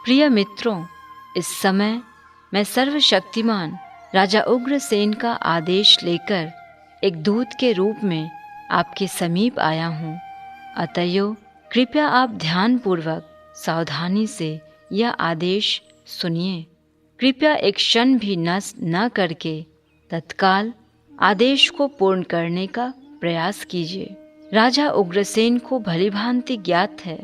प्रिय मित्रों, इस समय मैं सर्वशक्तिमान राजा उग्रसेन का आदेश लेकर एक दूत के रूप में आपके समीप आया हूँ। अतएव कृपया आप ध्यानपूर्वक सावधानी से यह आदेश सुनिए। कृपया एक क्षण भी नष्ट न करके तत्काल आदेश को पूर्ण करने का प्रयास कीजिए। राजा उग्रसेन को भलीभांति ज्ञात है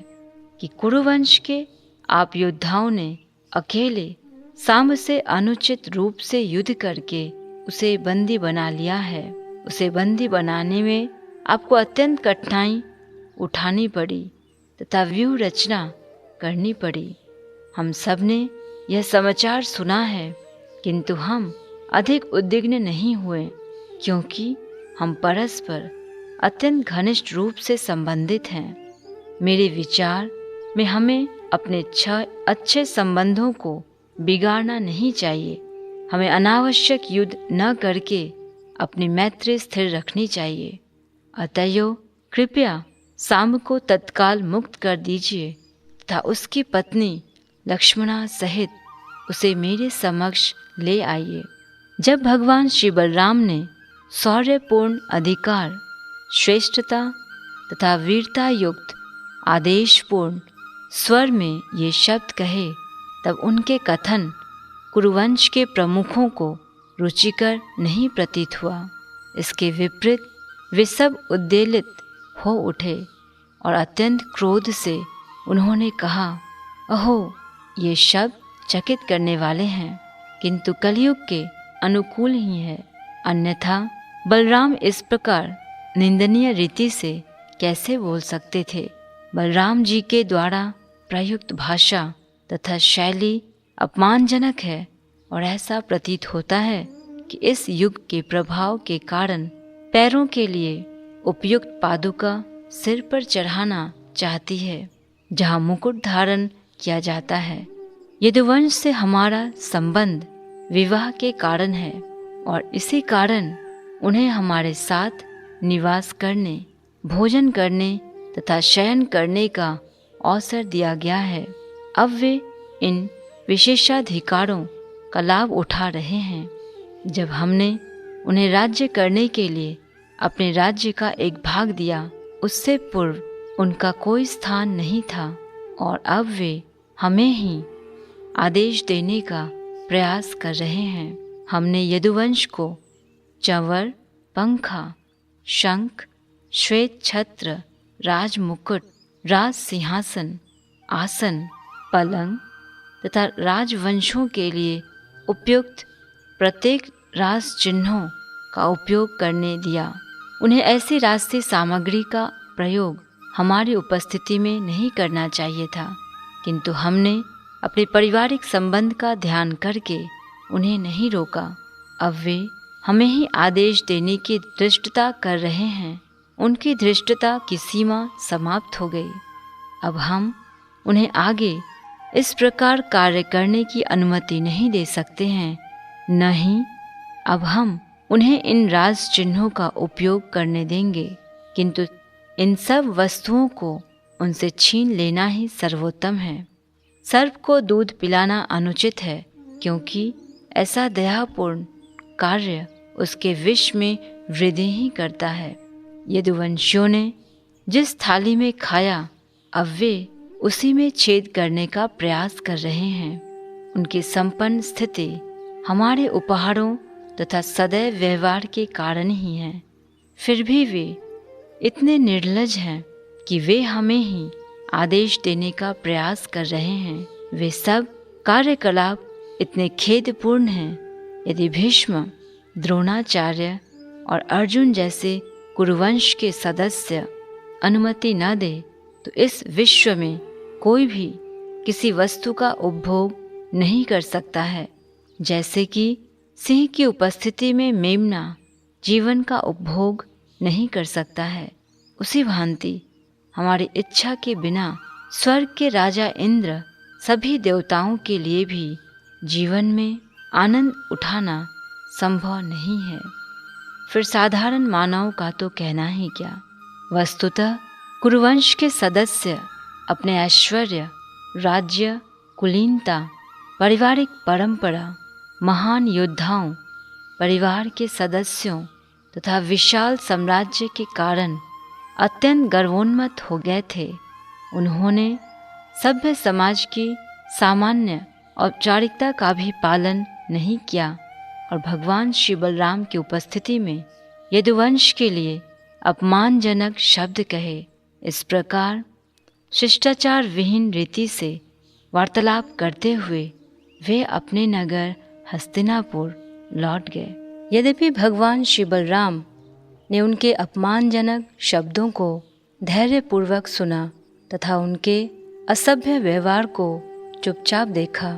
कि कुरुवंश के आप योद्धाओं ने अकेले सांब से अनुचित रूप से युद्ध करके उसे बंदी बना लिया है। उसे बंदी बनाने में आपको अत्यंत कठिनाई उठानी पड़ी तथा व्यूह रचना करनी पड़ी। हम सब ने यह समाचार सुना है, किंतु हम अधिक उद्विग्न नहीं हुए, क्योंकि हम परस्पर अत्यंत घनिष्ठ रूप से संबंधित हैं। मेरे विचार में हमें अपने अच्छे संबंधों को बिगाड़ना नहीं चाहिए। हमें अनावश्यक युद्ध न करके अपनी मैत्री स्थिर रखनी चाहिए। अतएव कृपया सांब को तत्काल मुक्त कर दीजिए तथा उसकी पत्नी लक्ष्मणा सहित उसे मेरे समक्ष ले आइए। जब भगवान श्री बलराम ने शौर्यपूर्ण अधिकार, श्रेष्ठता तथा वीरता युक्त आदेशपूर्ण स्वर में ये शब्द कहे, तब उनके कथन कुरुवंश के प्रमुखों को रुचिकर नहीं प्रतीत हुआ। इसके विपरीत वे सब उद्वेलित हो उठे और अत्यंत क्रोध से उन्होंने कहा, अहो, ये शब्द चकित करने वाले हैं, किंतु कलयुग के अनुकूल ही है। अन्यथा बलराम इस प्रकार निंदनीय रीति से कैसे बोल सकते थे। बलराम जी के द्वारा प्रयुक्त भाषा तथा शैली अपमानजनक है और ऐसा प्रतीत होता है कि इस युग के प्रभाव के कारण पैरों के लिए उपयुक्त पादुका सिर पर चढ़ाना चाहती है, जहाँ मुकुट धारण किया जाता है। यदुवंश से हमारा संबंध विवाह के कारण है और इसी कारण उन्हें हमारे साथ निवास करने, भोजन करने तथा शयन करने का अवसर दिया गया है। अब वे इन विशेषाधिकारों का लाभ उठा रहे हैं। जब हमने उन्हें राज्य करने के लिए अपने राज्य का एक भाग दिया, उससे पूर्व उनका कोई स्थान नहीं था और अब वे हमें ही आदेश देने का प्रयास कर रहे हैं। हमने यदुवंश को चंवर, पंखा, शंख, श्वेत छत्र, राज मुकुट, राज सिंहासन, आसन, पलंग तथा राजवंशों के लिए उपयुक्त प्रत्येक राज चिन्हों का उपयोग करने दिया। उन्हें ऐसी राष्ट्रीय सामग्री का प्रयोग हमारी उपस्थिति में नहीं करना चाहिए था, किंतु हमने अपने पारिवारिक संबंध का ध्यान करके उन्हें नहीं रोका। अब वे हमें ही आदेश देने की धृष्टता कर रहे हैं। उनकी धृष्टता की सीमा समाप्त हो गई। अब हम उन्हें आगे इस प्रकार कार्य करने की अनुमति नहीं दे सकते हैं। नहीं, अब हम उन्हें इन राज चिन्हों का उपयोग करने देंगे, किंतु इन सब वस्तुओं को उनसे छीन लेना ही सर्वोत्तम है। सर्प को दूध पिलाना अनुचित है, क्योंकि ऐसा दयापूर्ण कार्य उसके विष में वृद्धि ही करता है। यदुवंशियों ने जिस थाली में खाया, अब वे उसी में छेद करने का प्रयास कर रहे हैं। उनकी संपन्न स्थिति हमारे उपहारों तथा सदैव व्यवहार के कारण ही है। फिर भी वे इतने निर्लज हैं कि वे हमें ही आदेश देने का प्रयास कर रहे हैं। वे सब कार्यकलाप इतने खेदपूर्ण हैं। यदि भीष्म, द्रोणाचार्य और अर्जुन जैसे कुरुवंश के सदस्य अनुमति न दे, तो इस विश्व में कोई भी किसी वस्तु का उपभोग नहीं कर सकता है। जैसे कि सिंह की उपस्थिति में मेमना जीवन का उपभोग नहीं कर सकता है, उसी भांति हमारी इच्छा के बिना स्वर्ग के राजा इंद्र सभी देवताओं के लिए भी जीवन में आनंद उठाना संभव नहीं है। फिर साधारण मानव का तो कहना ही क्या। वस्तुतः कुरुवंश के सदस्य अपने ऐश्वर्य, राज्य, कुलीनता, पारिवारिक परंपरा, महान योद्धाओं, परिवार के सदस्यों तथा विशाल साम्राज्य के कारण अत्यंत गर्वोन्मत्त हो गए थे। उन्होंने सभ्य समाज की सामान्य औपचारिकता का भी पालन नहीं किया और भगवान श्री बलराम की उपस्थिति में यदुवंश के लिए अपमानजनक शब्द कहे। इस प्रकार शिष्टाचार विहीन रीति से वार्तालाप करते हुए वे अपने नगर हस्तिनापुर लौट गए। यद्यपि भगवान श्री बलराम ने उनके अपमानजनक शब्दों को धैर्यपूर्वक सुना तथा उनके असभ्य व्यवहार को चुपचाप देखा,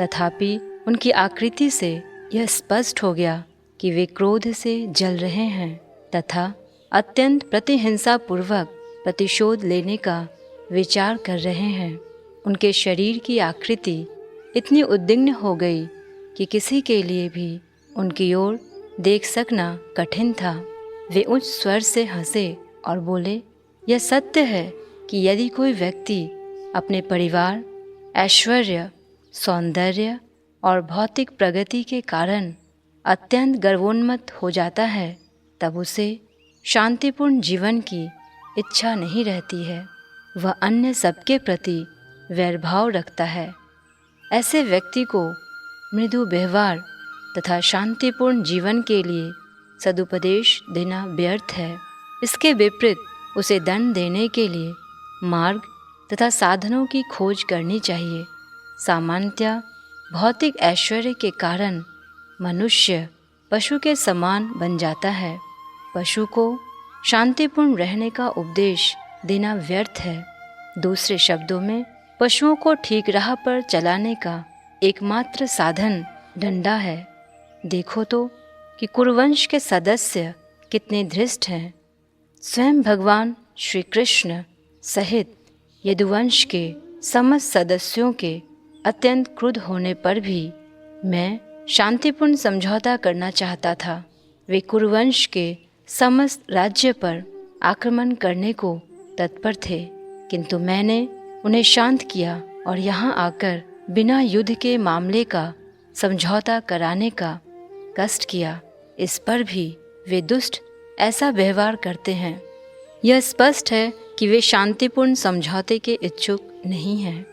तथापि उनकी आकृति से यह स्पष्ट हो गया कि वे क्रोध से जल रहे हैं तथा अत्यंत प्रतिहिंसापूर्वक प्रतिशोध लेने का विचार कर रहे हैं। उनके शरीर की आकृति इतनी उद्विग्न हो गई कि किसी के लिए भी उनकी ओर देख सकना कठिन था। वे उच्च स्वर से हंसे और बोले, यह सत्य है कि यदि कोई व्यक्ति अपने परिवार, ऐश्वर्य, सौंदर्य और भौतिक प्रगति के कारण अत्यंत गर्वोन्मत्त हो जाता है, तब उसे शांतिपूर्ण जीवन की इच्छा नहीं रहती है। वह अन्य सबके प्रति वैरभाव रखता है। ऐसे व्यक्ति को मृदु व्यवहार तथा शांतिपूर्ण जीवन के लिए सदुपदेश देना व्यर्थ है। इसके विपरीत उसे दंड देने के लिए मार्ग तथा साधनों की खोज करनी चाहिए। सामान्यतः भौतिक ऐश्वर्य के कारण मनुष्य पशु के समान बन जाता है। पशु को शांतिपूर्ण रहने का उपदेश देना व्यर्थ है। दूसरे शब्दों में, पशुओं को ठीक राह पर चलाने का एकमात्र साधन डंडा है। देखो तो कि कुरुवंश के सदस्य कितने धृष्ट हैं। स्वयं भगवान श्री कृष्ण सहित यदुवंश के समस्त सदस्यों के अत्यंत क्रुद्ध होने पर भी मैं शांतिपूर्ण समझौता करना चाहता था। वे कुरुवंश के समस्त राज्य पर आक्रमण करने को तत्पर थे, किंतु मैंने उन्हें शांत किया और यहाँ आकर बिना युद्ध के मामले का समझौता कराने का कष्ट किया। इस पर भी वे दुष्ट ऐसा व्यवहार करते हैं। यह स्पष्ट है कि वे शांतिपूर्ण समझौते के इच्छुक नहीं हैं,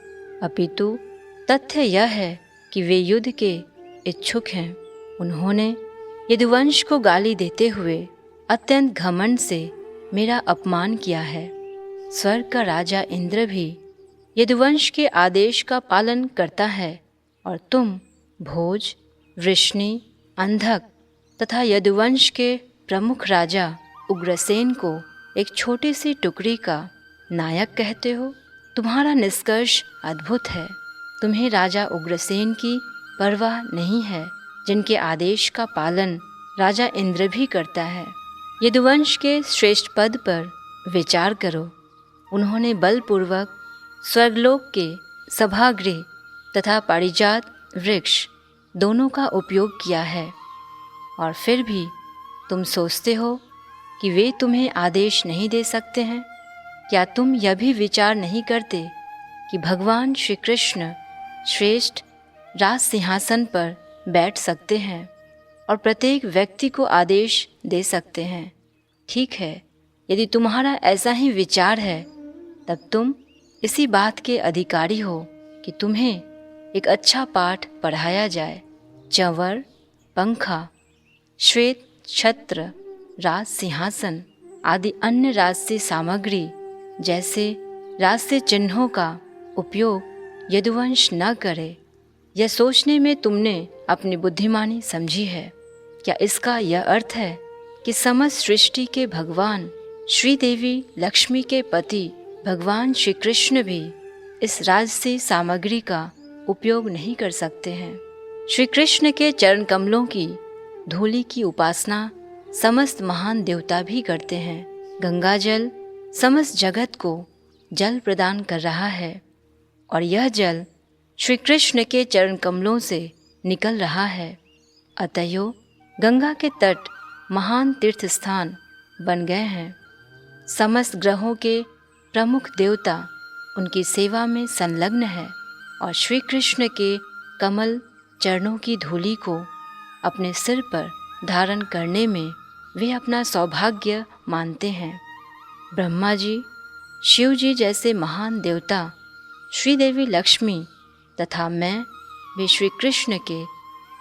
अपितु तथ्य यह है कि वे युद्ध के इच्छुक हैं। उन्होंने यदुवंश को गाली देते हुए अत्यंत घमंड से मेरा अपमान किया है। स्वर्ग का राजा इंद्र भी यदुवंश के आदेश का पालन करता है और तुम भोज, वृष्णि, अंधक तथा यदुवंश के प्रमुख राजा उग्रसेन को एक छोटी सी टुकड़ी का नायक कहते हो। तुम्हारा निष्कर्ष अद्भुत है। तुम्हें राजा उग्रसेन की परवाह नहीं है, जिनके आदेश का पालन राजा इंद्र भी करता है। यदुवंश के श्रेष्ठ पद पर विचार करो। उन्होंने बलपूर्वक स्वर्गलोक के सभागृह तथा पारिजात वृक्ष दोनों का उपयोग किया है, और फिर भी तुम सोचते हो कि वे तुम्हें आदेश नहीं दे सकते हैं। क्या तुम यह भी विचार नहीं करते कि भगवान श्री कृष्ण श्रेष्ठ राज सिंहासन पर बैठ सकते हैं और प्रत्येक व्यक्ति को आदेश दे सकते हैं? ठीक है, यदि तुम्हारा ऐसा ही विचार है, तब तुम इसी बात के अधिकारी हो कि तुम्हें एक अच्छा पाठ पढ़ाया जाए। चंवर, पंखा, श्वेत छत्र, राज सिंहासन आदि अन्य राजसी सामग्री जैसे राजसी चिन्हों का उपयोग यदुवंश न करे, यह सोचने में तुमने अपनी बुद्धिमानी समझी है। क्या इसका यह अर्थ है कि समस्त सृष्टि के भगवान श्री देवी लक्ष्मी के पति भगवान श्री कृष्ण भी इस राजसी सामग्री का उपयोग नहीं कर सकते हैं? श्री कृष्ण के चरण कमलों की धूलि की उपासना समस्त महान देवता भी करते हैं। गंगा जल समस्त जगत को जल प्रदान कर रहा है और यह जल श्री कृष्ण के चरण कमलों से निकल रहा है। अतएव गंगा के तट महान तीर्थ स्थान बन गए हैं। समस्त ग्रहों के प्रमुख देवता उनकी सेवा में संलग्न है। और श्री कृष्ण के कमल चरणों की धूलि को अपने सिर पर धारण करने में वे अपना सौभाग्य मानते हैं। ब्रह्मा जी, शिव जी जैसे महान देवता, श्रीदेवी लक्ष्मी तथा मैं भी श्री कृष्ण के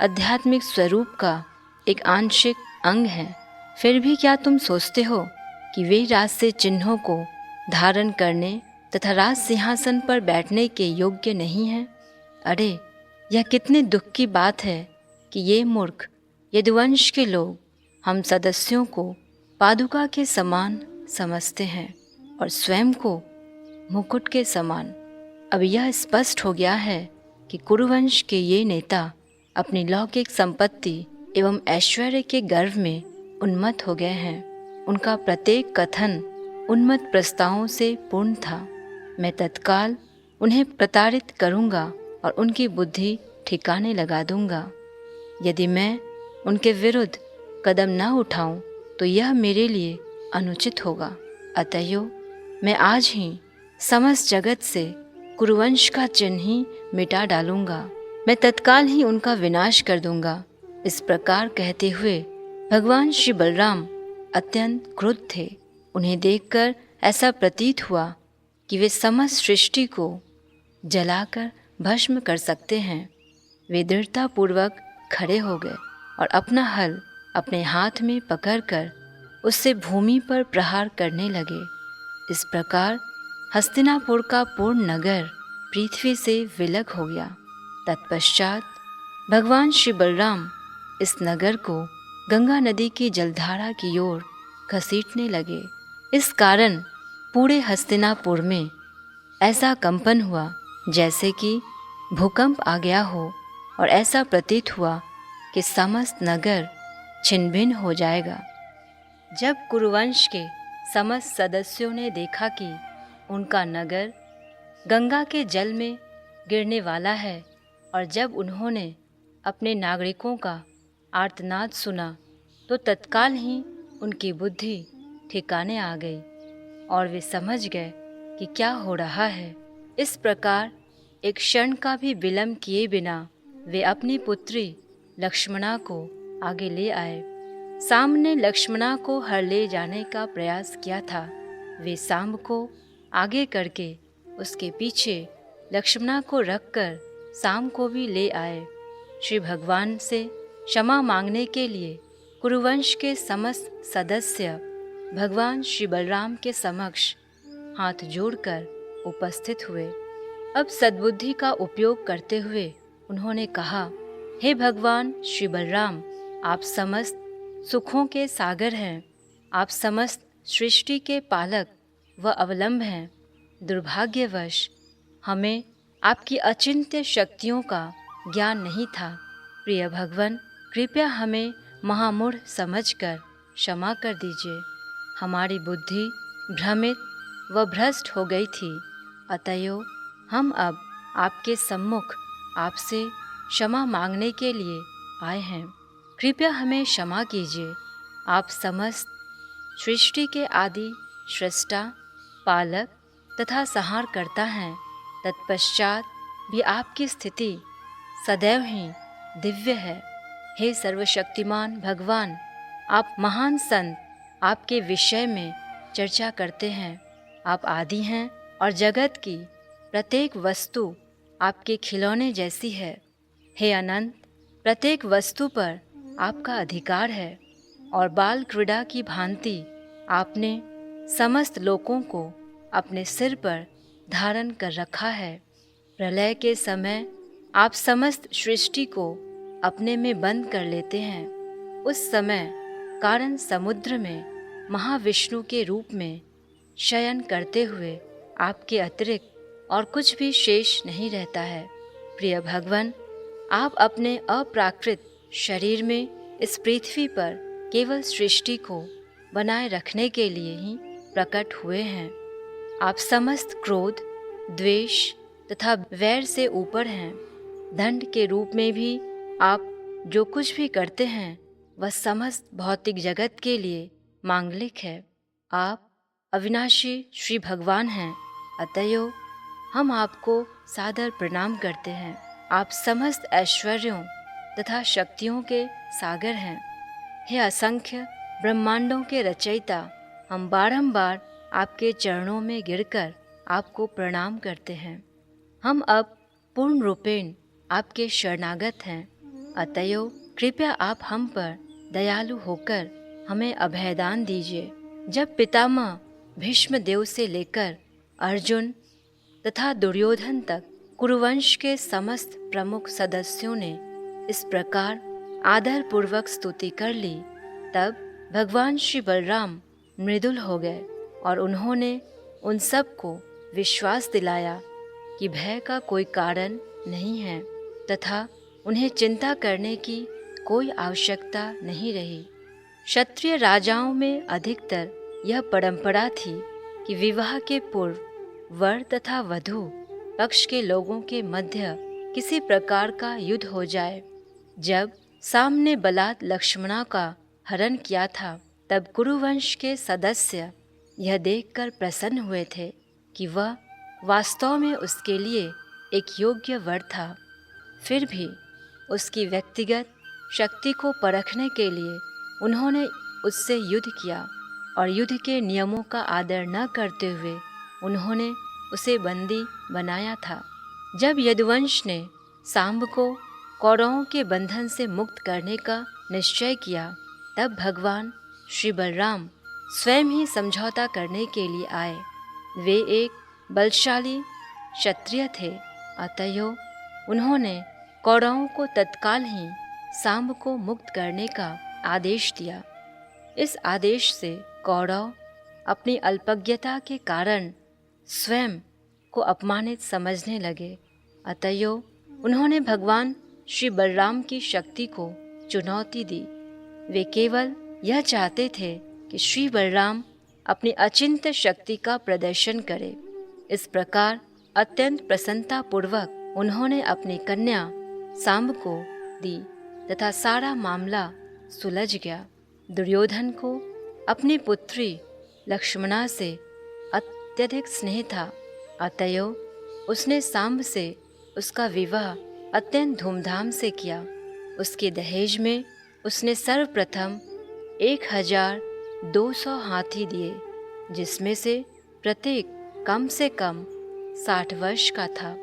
आध्यात्मिक स्वरूप का एक आंशिक अंग हैं। फिर भी क्या तुम सोचते हो कि वे राज से चिन्हों को धारण करने तथा राज सिंहासन पर बैठने के योग्य नहीं हैं? अरे, यह कितने दुख की बात है कि ये मूर्ख यदुवंश के लोग हम सदस्यों को पादुका के समान समझते हैं और स्वयं को मुकुट के समान। अब यह स्पष्ट हो गया है कि कुरुवंश के ये नेता अपनी लौकिक संपत्ति एवं ऐश्वर्य के गर्व में उन्मत्त हो गए हैं। उनका प्रत्येक कथन उन्मत्त प्रस्तावों से पूर्ण था। मैं तत्काल उन्हें प्रताड़ित करूंगा और उनकी बुद्धि ठिकाने लगा दूंगा। यदि मैं उनके विरुद्ध कदम न उठाऊं तो यह मेरे लिए अनुचित होगा। अतएव मैं आज ही समस्त जगत से कुरुवंश का चिन्ह ही मिटा डालूंगा। मैं तत्काल ही उनका विनाश कर दूंगा। इस प्रकार कहते हुए भगवान श्री बलराम अत्यंत क्रुद्ध थे। उन्हें देखकर ऐसा प्रतीत हुआ कि वे समस्त सृष्टि को जलाकर भस्म कर सकते हैं। वे दृढ़तापूर्वक खड़े हो गए और अपना हल अपने हाथ में पकड़कर उससे भूमि पर प्रहार करने लगे। इस प्रकार हस्तिनापुर का पूर्ण नगर पृथ्वी से विलग हो गया। तत्पश्चात भगवान श्री बलराम इस नगर को गंगा नदी की जलधारा की ओर घसीटने लगे। इस कारण पूरे हस्तिनापुर में ऐसा कंपन हुआ जैसे कि भूकंप आ गया हो और ऐसा प्रतीत हुआ कि समस्त नगर छिन्न-भिन्न हो जाएगा। जब कुरुवंश के समस्त सदस्यों ने देखा कि उनका नगर गंगा के जल में गिरने वाला है और जब उन्होंने अपने नागरिकों का आर्तनाद सुना तो तत्काल ही उनकी बुद्धि ठिकाने आ गई और वे समझ गए कि क्या हो रहा है। इस प्रकार एक क्षण का भी विलंब किए बिना वे अपनी पुत्री लक्ष्मणा को आगे ले आए। सांब ने लक्ष्मणा को हर ले जाने का प्रयास किया था। वे सांब को आगे करके उसके पीछे लक्ष्मणा को रखकर सांब को भी ले आए। श्री भगवान से क्षमा मांगने के लिए कुरुवंश के समस्त सदस्य भगवान श्री बलराम के समक्ष हाथ जोड़कर उपस्थित हुए। अब सद्बुद्धि का उपयोग करते हुए उन्होंने कहा, हे भगवान श्री बलराम, आप समस्त सुखों के सागर हैं। आप समस्त सृष्टि के पालक व अवलंब हैं। दुर्भाग्यवश हमें आपकी अचिंत्य शक्तियों का ज्ञान नहीं था। प्रिय भगवान, कृपया हमें महामूढ़ समझकर क्षमा कर दीजिए। हमारी बुद्धि भ्रमित व भ्रष्ट हो गई थी। अतएव हम अब आपके सम्मुख आपसे क्षमा मांगने के लिए आए हैं। कृपया हमें क्षमा कीजिए। आप समस्त सृष्टि के आदि सृष्टा, पालक तथा संहारकर्ता हैं। तत्पश्चात भी आपकी स्थिति सदैव ही दिव्य है। हे सर्वशक्तिमान भगवान, आप महान संत आपके विषय में चर्चा करते हैं। आप आदि हैं और जगत की प्रत्येक वस्तु आपके खिलौने जैसी है। हे अनंत, प्रत्येक वस्तु पर आपका अधिकार है और बाल क्रीड़ा की भांति आपने समस्त लोकों को अपने सिर पर धारण कर रखा है। प्रलय के समय आप समस्त सृष्टि को अपने में बंद कर लेते हैं। उस समय कारण समुद्र में महाविष्णु के रूप में शयन करते हुए आपके अतिरिक्त और कुछ भी शेष नहीं रहता है। प्रिय भगवान, आप अपने अप्राकृत शरीर में इस पृथ्वी पर केवल सृष्टि को बनाए रखने के लिए ही प्रकट हुए हैं। आप समस्त क्रोध, द्वेष तथा वैर से ऊपर हैं। दंड के रूप में भी आप जो कुछ भी करते हैं वह समस्त भौतिक जगत के लिए मांगलिक है। आप अविनाशी श्री भगवान हैं। अतएव हम आपको सादर प्रणाम करते हैं। आप समस्त ऐश्वर्यों तथा शक्तियों के सागर हैं। हे असंख्य ब्रह्मांडों के रचयिता, हम बारंबार आपके चरणों में गिरकर आपको प्रणाम करते हैं। हम अब पूर्ण रूपेण आपके शरणागत हैं। अतएव कृपया आप हम पर दयालु होकर हमें अभयदान दीजिए। जब पितामह भीष्म देव से लेकर अर्जुन तथा दुर्योधन तक कुरुवंश के समस्त प्रमुख सदस्यों ने इस प्रकार आदर पूर्वक स्तुति कर ली, तब भगवान श्री बलराम मृदुल हो गए और उन्होंने उन सब को विश्वास दिलाया कि भय का कोई कारण नहीं है तथा उन्हें चिंता करने की कोई आवश्यकता नहीं रही। क्षत्रिय राजाओं में अधिकतर यह परंपरा थी कि विवाह के पूर्व वर तथा वधू पक्ष के लोगों के मध्य किसी प्रकार का युद्ध हो जाए। जब साम ने बलात् लक्ष्मणा का हरण किया था, तब कुरुवंश के सदस्य यह देखकर प्रसन्न हुए थे कि वह वास्तव में उसके लिए एक योग्य वर था। फिर भी उसकी व्यक्तिगत शक्ति को परखने के लिए उन्होंने उससे युद्ध किया और युद्ध के नियमों का आदर न करते हुए उन्होंने उसे बंदी बनाया था। जब यदुवंश ने सांब को कौरवों के बंधन से मुक्त करने का निश्चय किया, तब भगवान श्री बलराम स्वयं ही समझौता करने के लिए आए। वे एक बलशाली क्षत्रिय थे, अतएव उन्होंने कौरवों को तत्काल ही सांब को मुक्त करने का आदेश दिया। इस आदेश से कौरव अपनी अल्पज्ञता के कारण स्वयं को अपमानित समझने लगे। अतएव उन्होंने भगवान श्री बलराम की शक्ति को चुनौती दी। वे केवल यह चाहते थे कि श्री बलराम अपनी अचिंत्य शक्ति का प्रदर्शन करें। इस प्रकार अत्यंत प्रसन्नतापूर्वक उन्होंने अपनी कन्या सांब को दी तथा सारा मामला सुलझ गया। दुर्योधन को अपनी पुत्री लक्ष्मणा से अत्यधिक स्नेह था, अतएव उसने सांब से उसका विवाह अत्यंत धूमधाम से किया। उसके दहेज में उसने सर्वप्रथम 1200 हाथी दिए, जिसमें से प्रत्येक कम से कम 60 वर्ष का था।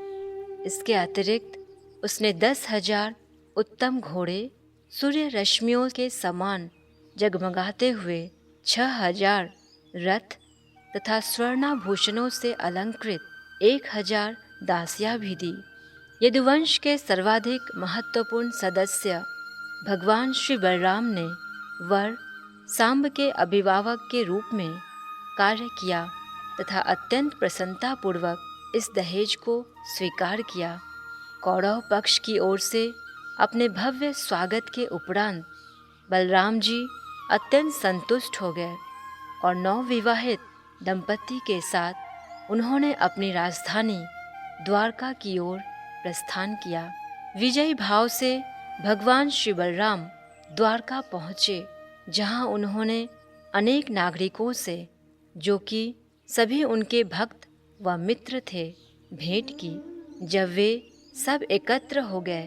इसके अतिरिक्त उसने 10,000 उत्तम घोड़े, सूर्य रश्मियों के समान जगमगाते हुए 6,000 रथ तथा स्वर्णाभूषणों से अलंकृत 1,000 दासियां भी दी। यदुवंश के सर्वाधिक महत्वपूर्ण सदस्य भगवान श्री बलराम ने वर सांब के अभिभावक के रूप में कार्य किया तथा अत्यंत प्रसन्नतापूर्वक इस दहेज को स्वीकार किया। कौरव पक्ष की ओर से अपने भव्य स्वागत के उपरांत बलराम जी अत्यंत संतुष्ट हो गए और नवविवाहित दंपति के साथ उन्होंने अपनी राजधानी द्वारका की ओर प्रस्थान किया। विजयी भाव से भगवान श्री बलराम द्वारका पहुँचे, जहाँ उन्होंने अनेक नागरिकों से, जो कि सभी उनके भक्त व मित्र थे, भेंट की। जब वे सब एकत्र हो गए,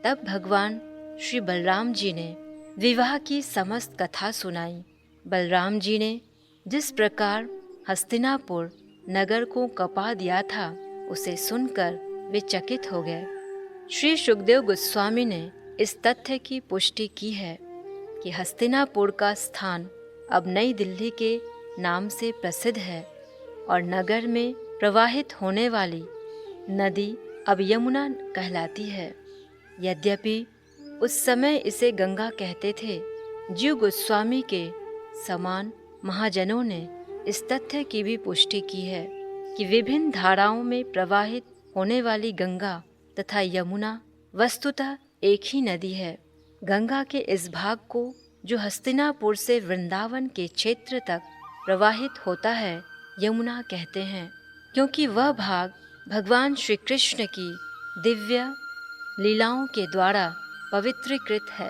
तब भगवान श्री बलराम जी ने विवाह की समस्त कथा सुनाई। बलराम जी ने जिस प्रकार हस्तिनापुर नगर को कपा दिया था, उसे सुनकर वे चकित हो गए। श्री सुखदेव गोस्वामी ने इस तथ्य की पुष्टि की है कि हस्तिनापुर का स्थान अब नई दिल्ली के नाम से प्रसिद्ध है और नगर में प्रवाहित होने वाली नदी अब यमुना कहलाती है। यद्यपि उस समय इसे गंगा कहते थे। जीव गोस्वामी के समान महाजनों ने इस तथ्य की भी पुष्टि की है कि विभिन्न धाराओं में प्रवाहित होने वाली गंगा तथा यमुना वस्तुतः एक ही नदी है। गंगा के इस भाग को, जो हस्तिनापुर से वृंदावन के क्षेत्र तक प्रवाहित होता है, यमुना कहते हैं, क्योंकि वह भाग भगवान श्री कृष्ण की दिव्य लीलाओं के द्वारा पवित्रीकृत है।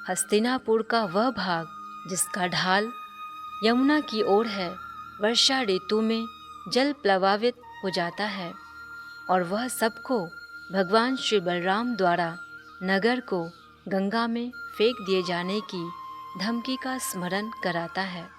हस्तिनापुर का वह भाग जिसका ढाल यमुना की ओर है, वर्षा ऋतु में जल प्लवावित हो जाता है। और वह सबको भगवान श्री बलराम द्वारा नगर को गंगा में फेंक दिए जाने की धमकी का स्मरण कराता है।